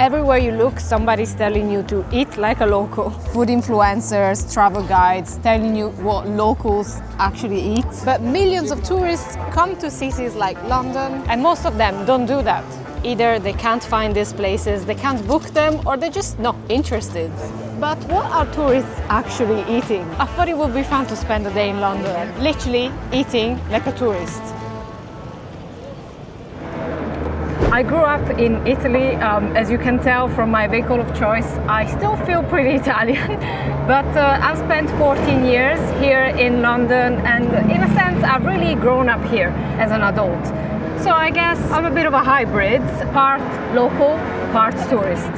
Everywhere you look, somebody's telling you to eat like a local. Food influencers, travel guides telling you what locals actually eat. But millions of tourists come to cities like London, and most of them don't do that. Either they can't find these places, they can't book them, or they're just not interested. But what are tourists actually eating? I thought it would be fun to spend a day in London, literally eating like a tourist. I grew up in Italy. As you can tell from my vehicle of choice, I still feel pretty Italian. But I've spent 14 years here in London, and in a sense, I've really grown up here as an adult. So I guess I'm a bit of a hybrid, part local, part tourist.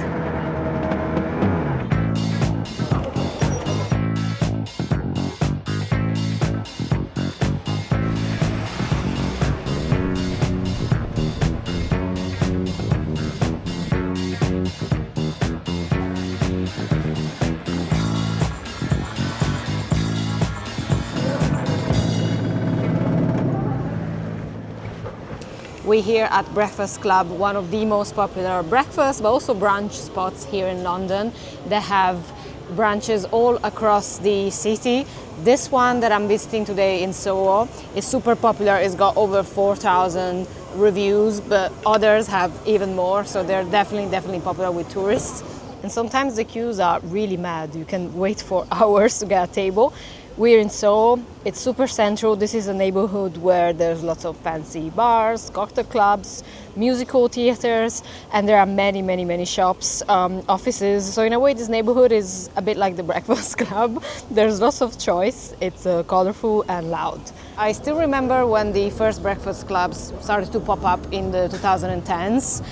We're here at Breakfast Club, one of the most popular breakfast but also brunch spots here in London. They have branches all across the city. This one that I'm visiting today in Soho is super popular. It's got over 4,000 reviews, but others have even more, so they're definitely popular with tourists. And sometimes the queues are really mad. You can wait for hours to get a table. We're in Soho. It's super central. This is a neighborhood where there's lots of fancy bars, cocktail clubs, musical theaters, and there are many shops, offices. So in a way, this neighborhood is a bit like the Breakfast Club. There's lots of choice. It's colorful and loud. I still remember when the first breakfast clubs started to pop up in the 2010s.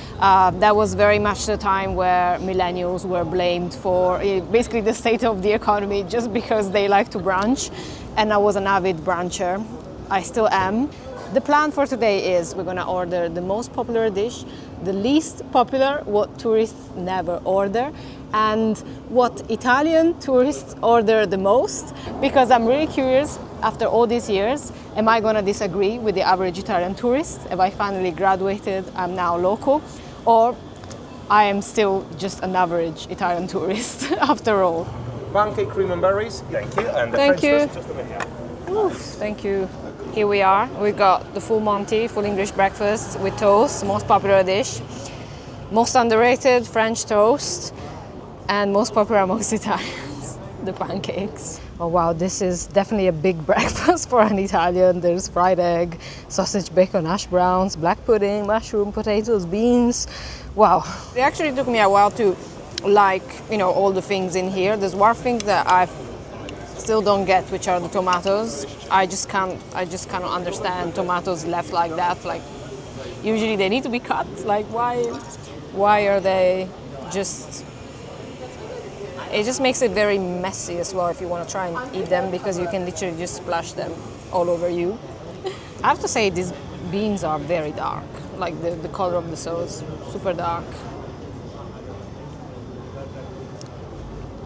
That was very much the time where millennials were blamed for basically the state of the economy just because they like to brunch. And I was an avid bruncher. I still am. The plan for today is we're gonna order the most popular dish, the least popular, what tourists never order, and what Italian tourists order the most, because I'm really curious, after all these years, am I gonna disagree with the average Italian tourist? Have I finally graduated, I'm now local, or I am still just an average Italian tourist after all? Pancake, cream and berries. Thank you. And the Thank French you. toast just over here. Oof, thank you. Here we are. We got the full Monty, full English breakfast with toast, most popular dish, most underrated French toast, and most popular amongst Italians, the pancakes. Oh wow, this is definitely a big breakfast for an Italian. There's fried egg, sausage, bacon, hash browns, black pudding, mushroom, potatoes, beans. Wow. It actually took me a while to like, all the things in here. There's one thing that I still don't get, which are the tomatoes. I just cannot understand tomatoes left like that. Like, usually they need to be cut. Like, why are they just... It just makes it very messy as well if you want to try and eat them, because you can literally just splash them all over you. I have to say, these beans are very dark. Like the color of the sauce, super dark.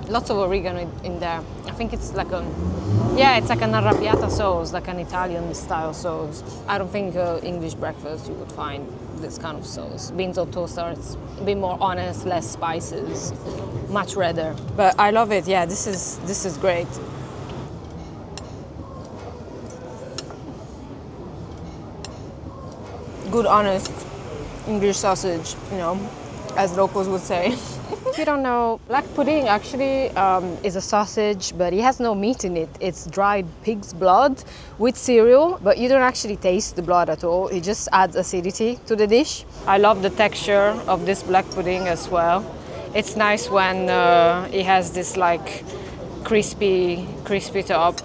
Lots of oregano in there. I think it's like it's like an arrabbiata sauce, like an Italian style sauce. I don't think English breakfast you would find this kind of sauce. Beans on toast are a bit more honest, less spices, much redder. But I love it. Yeah, this is great. Good, honest English sausage, as locals would say. If you don't know, black pudding actually is a sausage, but it has no meat in it. It's dried pig's blood with cereal, but you don't actually taste the blood at all. It just adds acidity to the dish. I love the texture of this black pudding as well. It's nice when it has this like crispy top.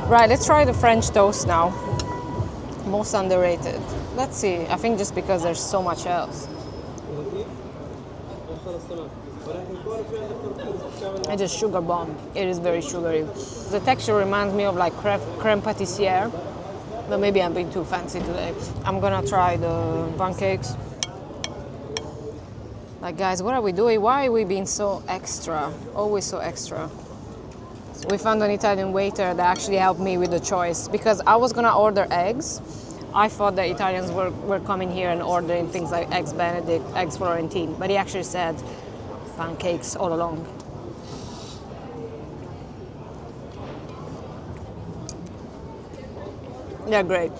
Right, let's try the French toast now. Most underrated. Let's see, I think just because there's so much else. It is sugar bomb. It is very sugary. The texture reminds me of like creme pâtissière, but maybe I'm being too fancy today. I'm gonna try the pancakes. Like, guys, what are we doing? Why are we being so extra? Always so extra. We found an Italian waiter that actually helped me with the choice, because I was gonna order eggs, I thought the Italians were coming here and ordering things like eggs Benedict, eggs Florentine, but he actually said pancakes all along. They're great.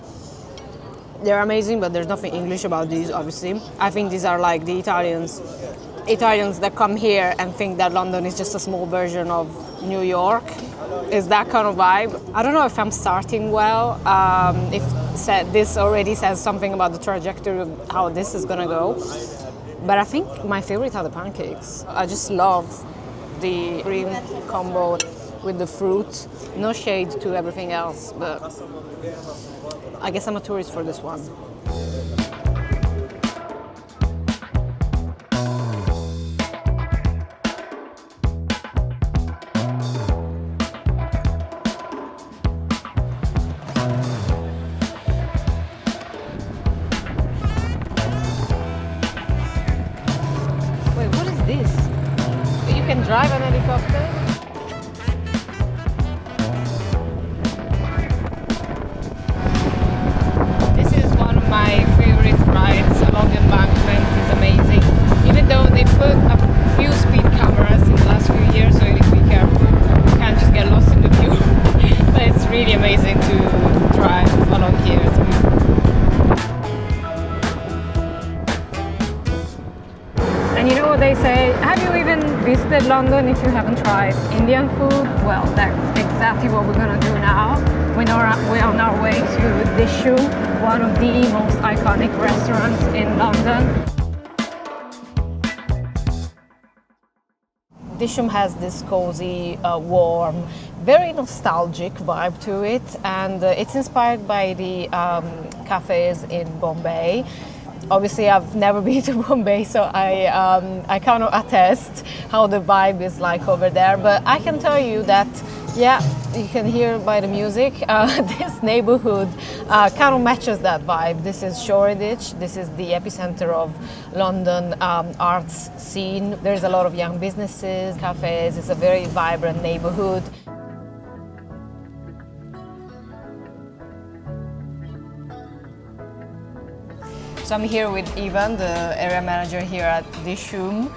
They're amazing, but there's nothing English about these, obviously. I think these are like the Italians that come here and think that London is just a small version of New York. It's that kind of vibe. I don't know if I'm starting well, this already says something about the trajectory of how this is gonna go. But I think my favorite are the pancakes. I just love the cream combo with the fruit. No shade to everything else, but I guess I'm a tourist for this one. Wait, what is this? You can drive an helicopter? My favorite rides along the embankment is amazing. Even though they put a few speed cameras in the last few years, so you need to be careful. You can't just get lost in the view. But it's really amazing to drive along here. It's beautiful. And you know what they say? Have you even visited London if you haven't tried Indian food? Well, that's exactly what we're gonna do now. We're on our way to Dishoom, one of the most iconic restaurants in London. Dishoom has this cozy, warm, very nostalgic vibe to it, and it's inspired by the cafés in Bombay. Obviously, I've never been to Bombay, so I kind of attest how the vibe is like over there. But I can tell you that, yeah, you can hear by the music, this neighborhood kind of matches that vibe. This is Shoreditch. This is the epicenter of London arts scene. There's a lot of young businesses, cafes. It's a very vibrant neighborhood. So I'm here with Ivan, the area manager here at Dishoom.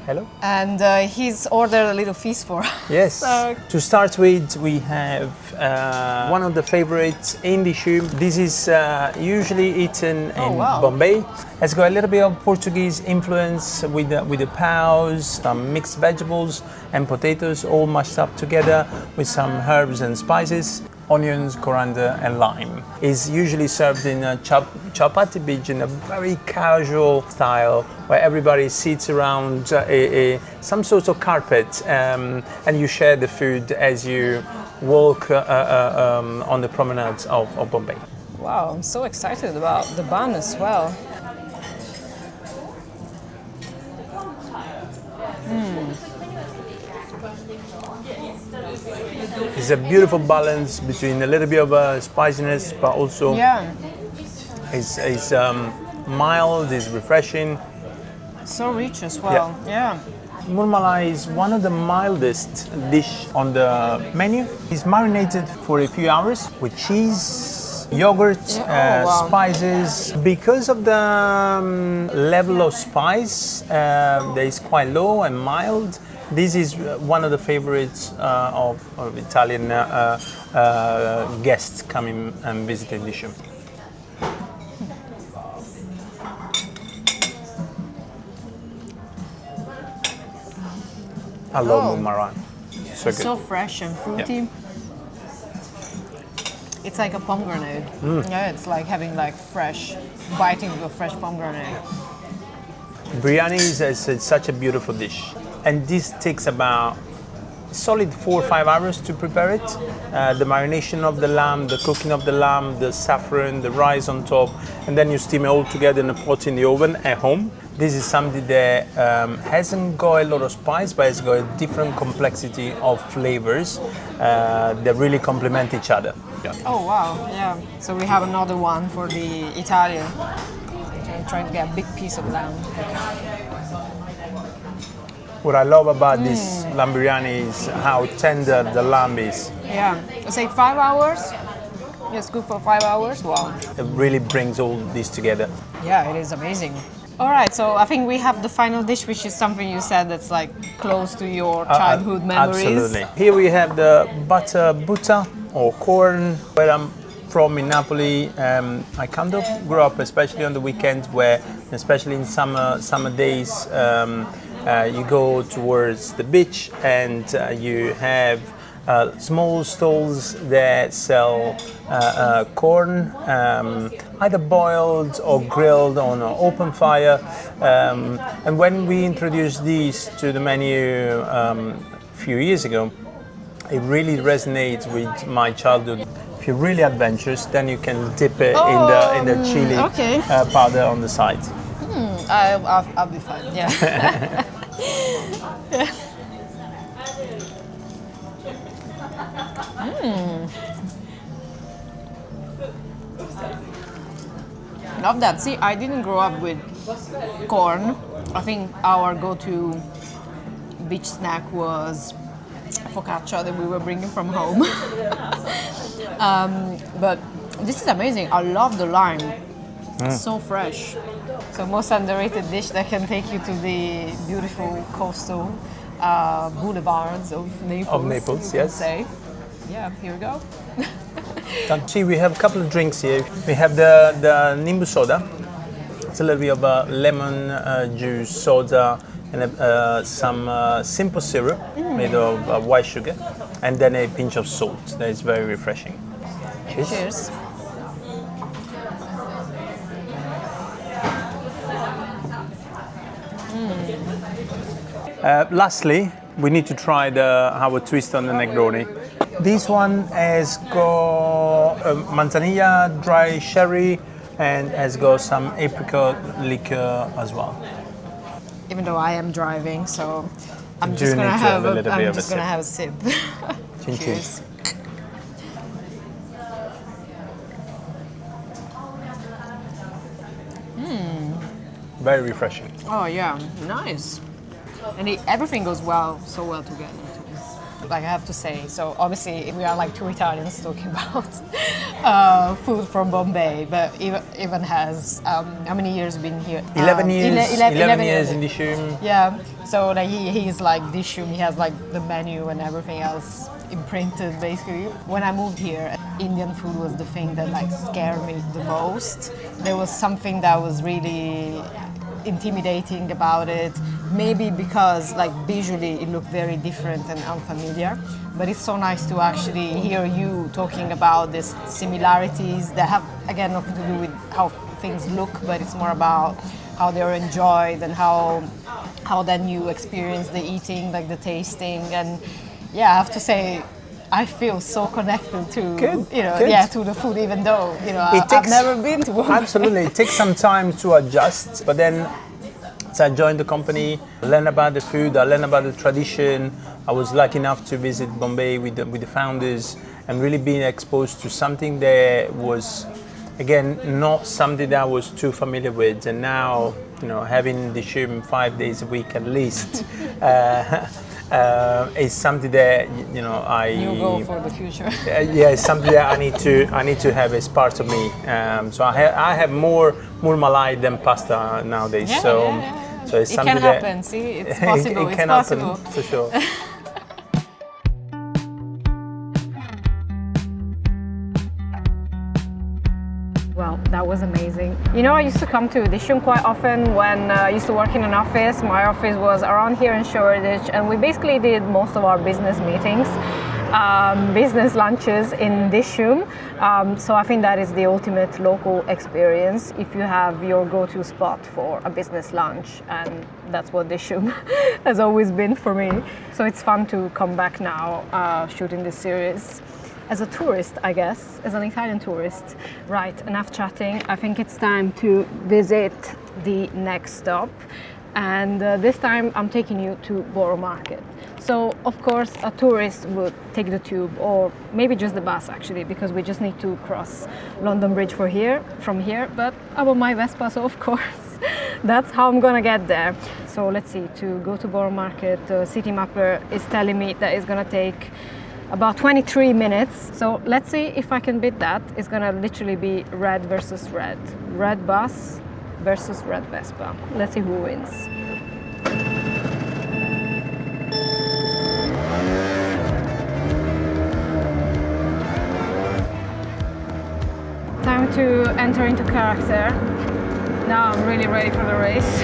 Hello. And he's ordered a little feast for us. Yes. So, to start with, we have one of the favorites in Dishoom. This is usually eaten in Bombay. It's got a little bit of Portuguese influence with the paus, some mixed vegetables and potatoes all mashed up together with some herbs and spices. Onions, coriander and lime. Is usually served in a chapati beach in a very casual style where everybody sits around some sort of carpet and you share the food as you walk on the promenades of Bombay. wow, I'm so excited about the bun as well. It's a beautiful balance between a little bit of spiciness, but also it's mild, it's refreshing. So rich as well. Yeah. Murmala is one of the mildest dish on the menu. It's marinated for a few hours with cheese, yogurt, spices. Because of the level of spice that is quite low and mild, this is one of the favorites of Italian guests coming and visiting Dishoom. I love Murmara. So good. So fresh and fruity. Yeah. It's like a pomegranate. Yeah, it's like having like fresh, biting of a fresh pomegranate. Biryani is such a beautiful dish. And this takes about a solid 4 or 5 hours to prepare it. The marination of the lamb, the cooking of the lamb, the saffron, the rice on top, and then you steam it all together in a pot in the oven at home. This is something that hasn't got a lot of spice, but it's got a different complexity of flavors that really complement each other. Yeah. Oh wow, yeah. So we have another one for the Italian. I'm trying to get a big piece of lamb. What I love about this lamb biryani is how tender the lamb is. Yeah, it's like 5 hours. It's good for 5 hours. Wow. It really brings all this together. Yeah, it is amazing. All right, so I think we have the final dish, which is something you said that's like close to your childhood memories. Absolutely. Here we have the butter butta or corn. Where I'm from in Napoli, I kind of grew up, especially on the weekends, where, especially in summer days, you go towards the beach and you have small stalls that sell corn, either boiled or grilled on an open fire. And when we introduced these to the menu a few years ago, it really resonates with my childhood. If you're really adventurous, then you can dip it in the chili powder on the side. I'll be fine. Yeah. Love that. See, I didn't grow up with corn. I think our go-to beach snack was focaccia that we were bringing from home. But this is amazing. I love the lime. It's so fresh. So most underrated dish that can take you to the beautiful coastal boulevards of Naples. Of Naples, yes. Say. Yeah, here we go. See, we have a couple of drinks here. We have the Nimbu soda. It's a little bit of a lemon juice soda and some simple syrup made of white sugar, and then a pinch of salt. That is very refreshing. Cheers. Cheers. Lastly, we need to try our twist on the Negroni. This one has got manzanilla, dry sherry, and has got some apricot liqueur as well. Even though I am driving, so I'm Do just gonna need to have have a little bit of a sip. have a sip. Chin chin. Cheers. Very refreshing. Oh yeah, nice. And everything goes so well together. Like I have to say, so obviously we are like two Italians talking about food from Bombay, but Ivan has how many years been here? 11 years. 11 years in this. Dishoom. Yeah, so like he's like Dishoom. He has like the menu and everything else imprinted basically. When I moved here, Indian food was the thing that like scared me the most. There was something that was really intimidating about it, maybe because like visually it looked very different and unfamiliar, but it's so nice to actually hear you talking about these similarities that have again nothing to do with how things look, but it's more about how they're enjoyed and how then you experience the eating, like the tasting. And yeah, I have to say I feel so connected to to the food, even though I've never been to one. Absolutely, it takes some time to adjust, but then as I joined the company, I learned about the food, I learned about the tradition. I was lucky enough to visit Bombay with the founders and really being exposed to something that was, again, not something that I was too familiar with. And now, having Dishoom 5 days a week at least. It's something that you go for the future. It's something that I need to have as part of me. So I have more malai than pasta nowadays. So it's it something can happen. See, it's possible. It can happen for sure. Well, that was amazing. I used to come to Dishoom quite often when I used to work in an office. My office was around here in Shoreditch, and we basically did most of our business meetings, business lunches in Dishoom. So I think that is the ultimate local experience if you have your go-to spot for a business lunch, and that's what Dishoom has always been for me. So it's fun to come back now shooting this series. As a tourist, I guess, as an Italian tourist. Right, enough chatting. I think it's time to visit the next stop. And this time I'm taking you to Borough Market. So, of course, a tourist would take the tube or maybe just the bus actually, because we just need to cross London Bridge from here. But I'm on my Vespa, so of course, that's how I'm gonna get there. So let's see, to go to Borough Market, City Mapper is telling me that it's gonna take about 23 minutes. So let's see if I can beat that. It's gonna literally be red versus red. Red bus versus red Vespa. Let's see who wins. Time to enter into character. Now I'm really ready for the race.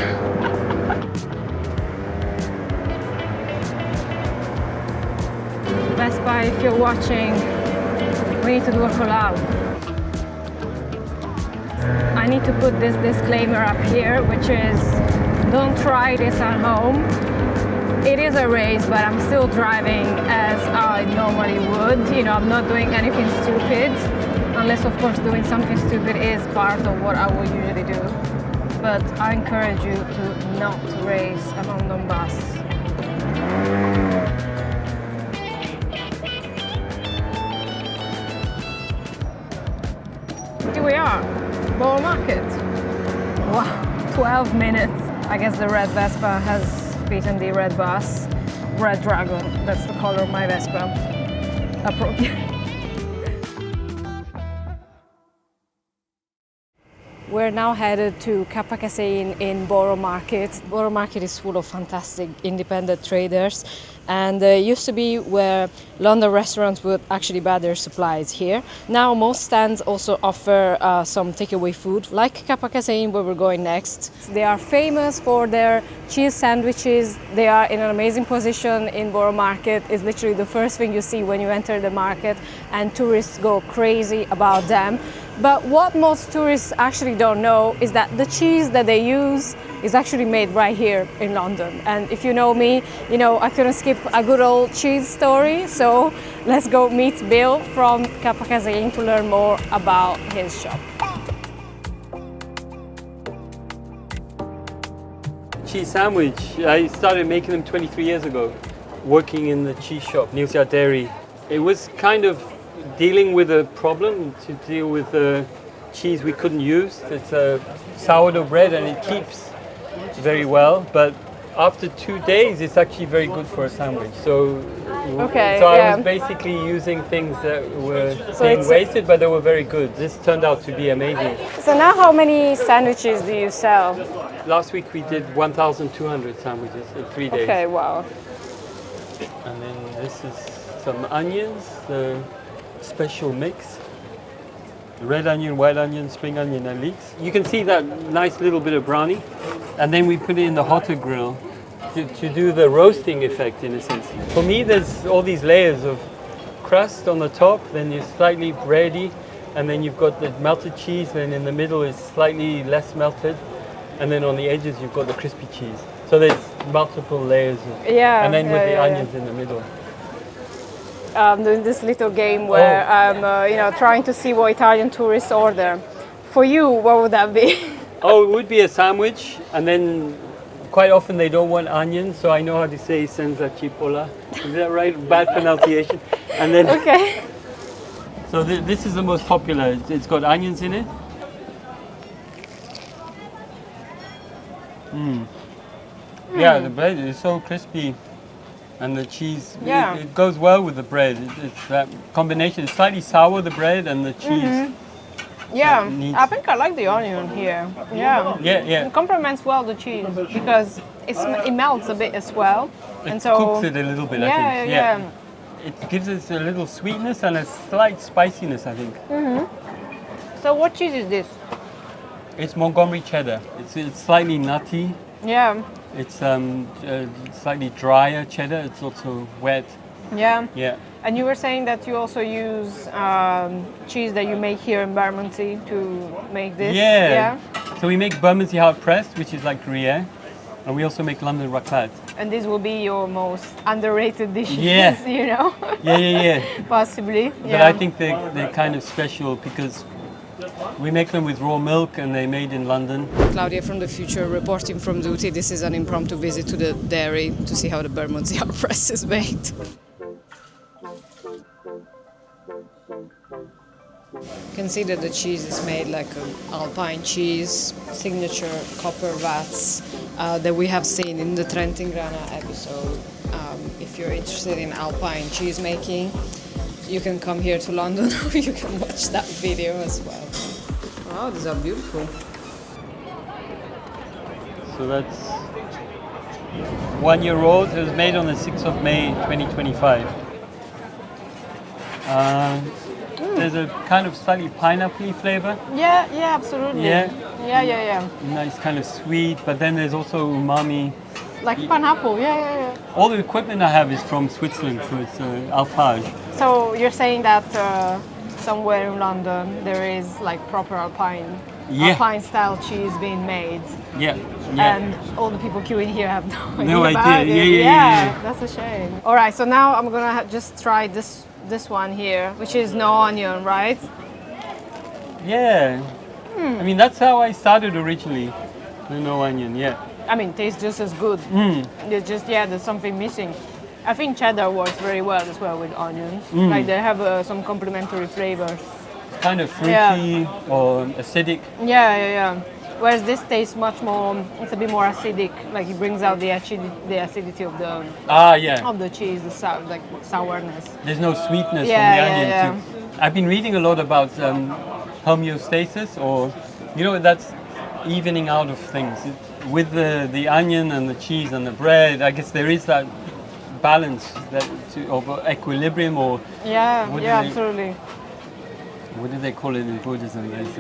Vespa, if you're watching, we need to do a collab. I need to put this disclaimer up here, which is don't try this at home. It is a race, but I'm still driving as I normally would. You know, I'm not doing anything stupid, unless of course doing something stupid is part of what I will usually do. But I encourage you to not race a London bus. Here we are, Borough Market. Wow, 12 minutes. I guess the red Vespa has beaten the red bus. Red Dragon, that's the color of my Vespa. Appropriate. We're now headed to Kappacasein in Borough Market. Borough Market is full of fantastic independent traders, and it used to be where London restaurants would actually buy their supplies here. Now most stands also offer some takeaway food, like Kappacasein, where we're going next. They are famous for their cheese sandwiches. They are in an amazing position in Borough Market. It's literally the first thing you see when you enter the market, and tourists go crazy about them. But what most tourists actually don't know is that the cheese that they use is actually made right here in London. And if you know me, you know I couldn't skip a good old cheese story. So let's go meet Bill from Kappacasein to learn more about his shop. Cheese sandwich, I started making them 23 years ago, working in the cheese shop, Neil's Yard Dairy. It was kind of dealing with a problem to deal with the cheese we couldn't use. It's a sourdough bread and it keeps very well, but after 2 days it's actually very good for a sandwich. So I was basically using things that were being wasted, but they were very good. This turned out to be amazing. So now how many sandwiches do you sell? Last week we did 1,200 sandwiches in 3 days. Okay, wow. And then this is some onions, the special mix. Red onion, white onion, spring onion and leeks. You can see that nice little bit of brownie. And then we put it in the hotter grill to do the roasting effect, in a sense. For me, there's all these layers of crust on the top, then you're slightly bready, and then you've got the melted cheese, and in the middle is slightly less melted, and then on the edges you've got the crispy cheese. So there's multiple layers of, and then with the onions in the middle. I'm doing this little game where I'm trying to see what Italian tourists order. For you, what would that be? Oh, it would be a sandwich, and then quite often they don't want onions, so I know how to say senza cipolla. Is that right? Bad pronunciation. And then okay. So this is the most popular. It's got onions in it. Yeah, the bread is so crispy, and the cheese, it goes well with the bread. It's that combination. It's slightly sour, the bread, and the cheese. Yeah, I think I like the onion here. Yeah. It complements well the cheese because it melts a bit as well. It cooks it a little bit, I think. Yeah. It gives us a little sweetness and a slight spiciness, I think. So what cheese is this? It's Montgomery cheddar. It's slightly nutty. Yeah. It's slightly drier cheddar. It's also wet. Yeah. And you were saying that you also use cheese that you make here in Bermondsey to make this. Yeah. So we make Bermondsey Hard Pressed, which is like Gruyere, and we also make London raclette. And this will be your most underrated dishes, you know? Yeah. Possibly. But I think they're kind of special because we make them with raw milk and they're made in London. Claudia from the future reporting from duty. This is an impromptu visit to the dairy to see how the Bermondsey Hard Pressed is made. You can see that the cheese is made like an Alpine cheese, signature copper vats that we have seen in the Trentin Grana episode. if you're interested in Alpine cheese making, you can come here to London or you can watch that video as well. Oh, these are beautiful. So that's 1 year old. It was made on the 6th of May 2025. There's a kind of slightly pineapple flavor. Yeah, absolutely. Yeah. Yeah. Nice kind of sweet, but then there's also umami. Like pineapple, yeah. All the equipment I have is from Switzerland, so it's Alpine. So you're saying that somewhere in London there is like proper Alpine style cheese being made. Yeah. And all the people queuing here have no idea. About it. Yeah. That's a shame. All right, so now I'm gonna just try this one here, which is no onion, right? Yeah. I mean, that's how I started originally. The no onion, yeah. I mean, tastes just as good. It's just, there's something missing. I think cheddar works very well as well with onions. Like they have some complementary flavors. It's kind of fruity or acidic. Yeah. Whereas this tastes much more, it's a bit more acidic. Like it brings out the acidity of the of the cheese, the sourness. There's no sweetness from the onion. I've been reading a lot about homeostasis, or that's evening out of things. With the onion and the cheese and the bread, I guess there is that balance of equilibrium, or absolutely. What do they call it in Buddhism? There's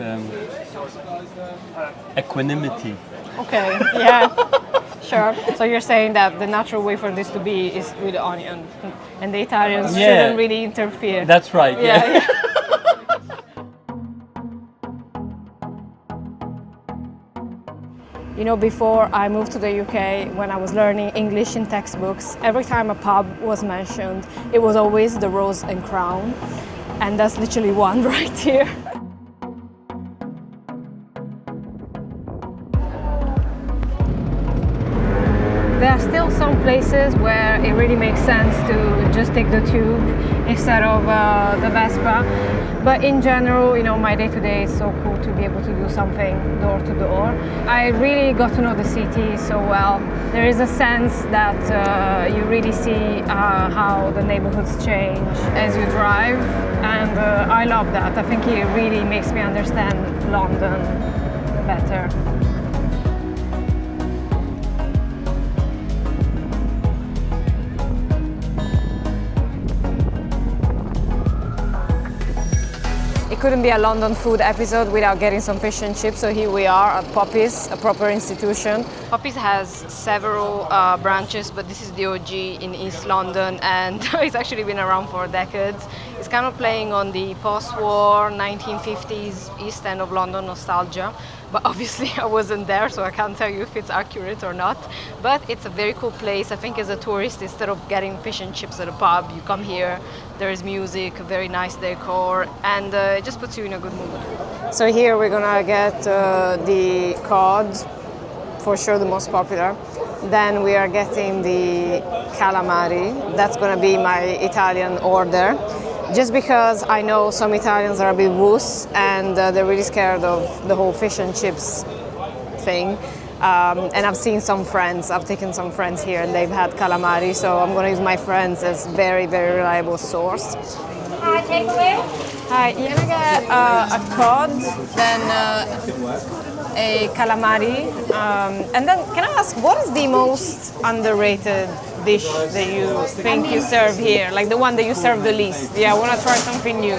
equanimity. Okay, yeah, sure. So you're saying that the natural way for this to be is with the onion, and the Italians shouldn't really interfere. That's right. Yeah. Before I moved to the UK, when I was learning English in textbooks, every time a pub was mentioned, it was always the Rose and Crown. And that's literally one right here. There are still some places where it really makes sense to just take the tube instead of the Vespa. But in general, my day-to-day is so cool to be able to do something door to door. I really got to know the city so well. There is a sense that you really see how the neighborhoods change as you drive, and I love that. I think it really makes me understand London better. It couldn't be a London food episode without getting some fish and chips, so here we are at Poppies, a proper institution. Poppies has several branches, but this is the OG in East London, and it's actually been around for decades. It's kind of playing on the post-war 1950s East End of London nostalgia, but obviously I wasn't there, so I can't tell you if it's accurate or not. But it's a very cool place. I think as a tourist, instead of getting fish and chips at a pub, you come here, there is music, very nice decor, and it just puts you in a good mood. So here we're gonna get the cod, for sure the most popular. Then we are getting the calamari. That's gonna be my Italian order. Just because I know some Italians are a bit wuss and they're really scared of the whole fish and chips thing. And I've seen some friends, I've taken some friends here and they've had calamari, so I'm gonna use my friends as very, very reliable source. Hi, takeaway. Hi, can I get a cod, then a calamari, and then can I ask, what is the most underrated dish that you think you serve here? Like the one that you serve the least? Yeah, I want to try something new.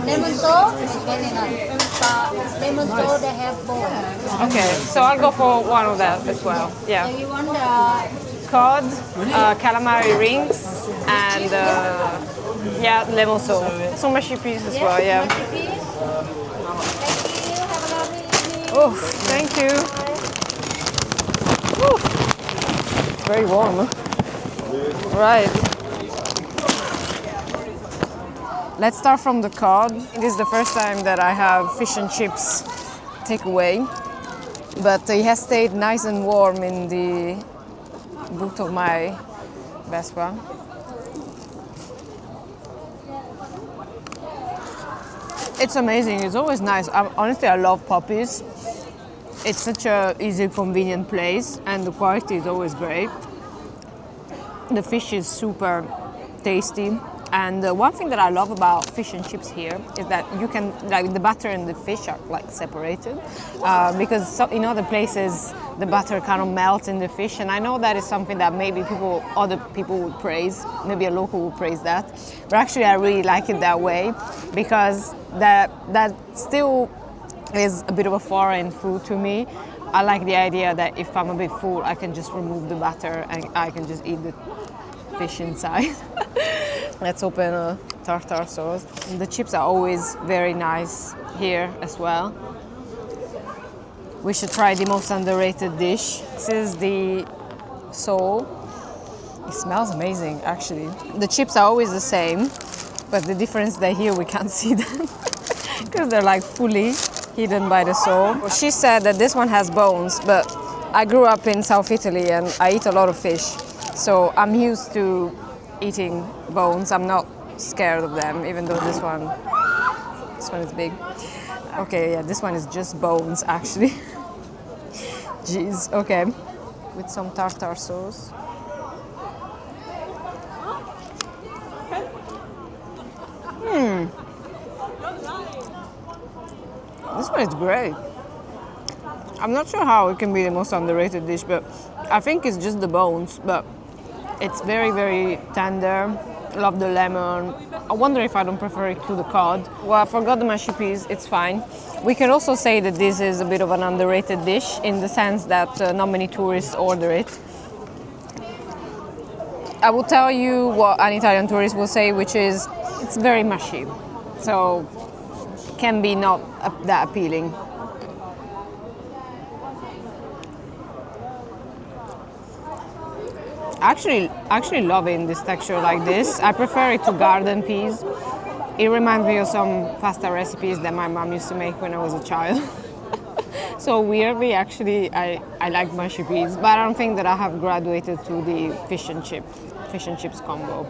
Lemon toast is very nice. But lemon toast they have both. Okay, so I'll go for one of that as well. Yeah. So you want the Cod, calamari rings, and lemon sauce. Some mushy peas as well, yeah. Thank you. Have a lovely evening. Oh, thank you. Ooh. It's very warm. Right. Let's start from the cod. It is the first time that I have fish and chips takeaway, but it has stayed nice and warm in the boot of my Vespa. It's amazing. It's always nice. Honestly, I love Poppies. It's such a easy, convenient place, and the quality is always great. The fish is super tasty. And one thing that I love about fish and chips here is that you can, like, the butter and the fish are like separated, because in other places the butter kind of melts in the fish, and I know that is something that maybe other people would praise, maybe a local would praise that, but actually I really like it that way, because that still is a bit of a foreign food to me. I like the idea that if I'm a bit full, I can just remove the butter and I can just eat the fish inside. Let's open a tartar sauce. The chips are always very nice here as well. We should try the most underrated dish. This is the Soho. It smells amazing, actually. The chips are always the same, but the difference is that here we can't see them because they're like fully hidden by the Soho. She said that this one has bones, but I grew up in South Italy and I eat a lot of fish, so I'm used to eating bones. I'm not scared of them, even though this one is big. Okay, yeah, this one is just bones, actually. Jeez, okay. With some tartar sauce. This one is great. I'm not sure how it can be the most underrated dish, but I think it's just the bones, but it's very, very tender. Love the lemon. I wonder if I don't prefer it to the cod. Well, I forgot the mashed peas, it's fine. We can also say that this is a bit of an underrated dish in the sense that not many tourists order it. I will tell you what an Italian tourist will say, which is it's very mushy, so can be not that appealing. Actually loving this texture like this. I prefer it to garden peas. It reminds me of some pasta recipes that my mom used to make when I was a child. So weirdly, actually, I like mushy peas, but I don't think that I have graduated to the fish and chips combo.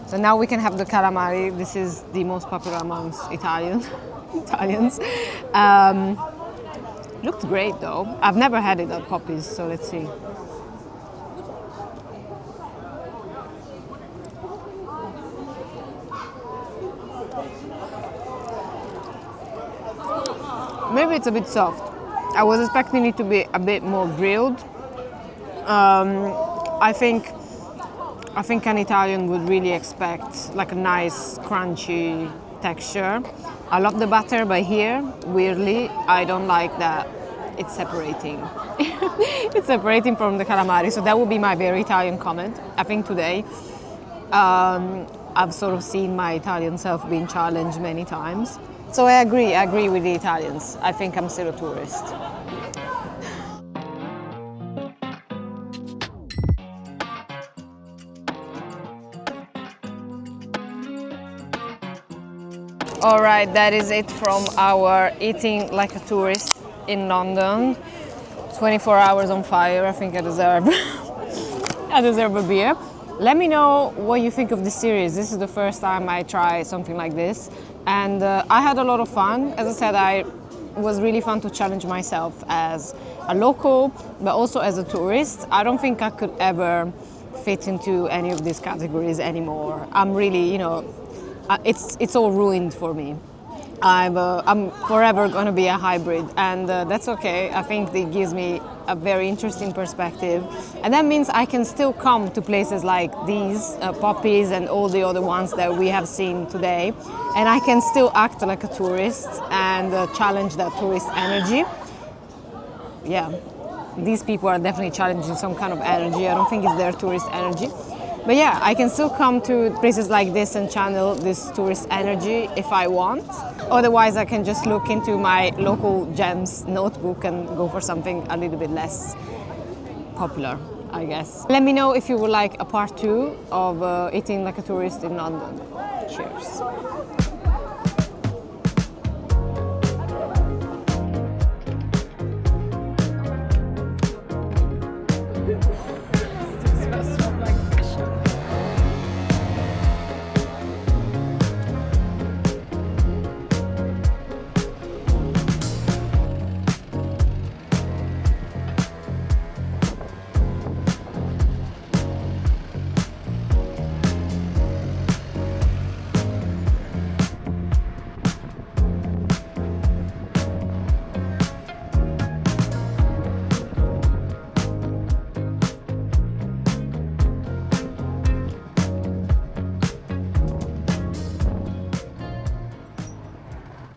So now we can have the calamari. This is the most popular amongst Italians. Looked great though. I've never had it at Poppies, so let's see. Maybe it's a bit soft. I was expecting it to be a bit more grilled. I think an Italian would really expect like a nice crunchy texture. I love the butter, but here, weirdly, I don't like that it's separating. It's separating from the calamari, so that would be my very Italian comment. I think today I've sort of seen my Italian self being challenged many times. So I agree with the Italians. I think I'm still a tourist. All right, that is it from our eating like a tourist in London. 24 hours on fire. I think I deserve a beer. Let me know what you think of this series. This is the first time I try something like this, and I had a lot of fun. As I said, it was really fun to challenge myself as a local, but also as a tourist. I don't think I could ever fit into any of these categories anymore. I'm really, it's all ruined for me. I'm forever going to be a hybrid, and that's okay. I think it gives me a very interesting perspective, and that means I can still come to places like these, Poppies and all the other ones that we have seen today, and I can still act like a tourist and challenge that tourist energy. Yeah, these people are definitely challenging some kind of energy. I don't think it's their tourist energy. But yeah, I can still come to places like this and channel this tourist energy if I want. Otherwise, I can just look into my local gems notebook and go for something a little bit less popular, I guess. Let me know if you would like a part 2 of eating like a tourist in London. Cheers.